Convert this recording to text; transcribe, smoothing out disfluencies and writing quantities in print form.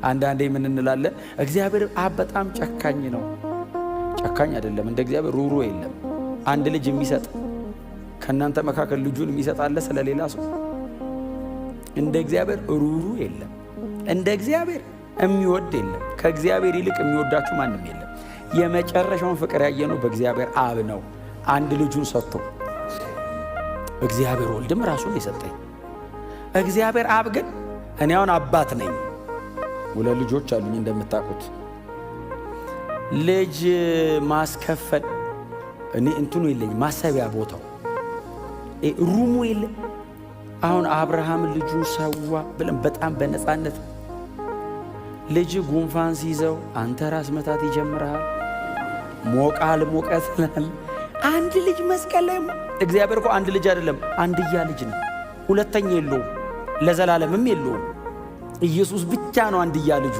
አንዳንዴ ምን እንላለን? እግዚአብሔር አብ በጣም ጨካኝ ነው። ጨካኝ አይደለም። እንደ እግዚአብሔር ሩሩ የለም። አንድ ልጅ የሚሰጥ ከናንተ መካከል ልጁን የሚሰጥ አለ ስለሌላ ሰው? እንደ እግዚአብሔር ሩሩ የለም። እንደ እግዚአብሔር የሚወድ የለም። ከእግዚአብሔር ይልቅ የሚወዳችሁ ማንም የለም። የመጨረሻውን ፍቅር ያየነው በእግዚአብሔር አብ ነው። አንድ ልጁን ሰጥቶ እግዚአብሔር ወልድም ራሱን የሰጠኝ። እግዚአብሔር አብ ግን እኔ አሁን አባት ነኝ፣ 2 ልጆች አሉኝ እንደምታውቁት። ልጅ ማስከፈል እኔ እንትኑ የለኝ፣ ማሰቢያ ቦታው ሩሙ የለ። አሁን አብርሃም ልጁን ሰዋ ብለን በጣም በነፃነት ልጅ ጉንፋን ሲይዘው አንተ ራስ መታት ይጀምራል። ሞቃል ሞቀት ላል አንድ ልጅ መስቀል ላይ እግዚአብሔር እኮ አንድ ልጅ አይደለም አንድያ ልጅ ነው። ሁለተኛ የለውም፣ ለዘላለምም የለውም። ኢየሱስ ብቻ ነው አንድያ ልጁ።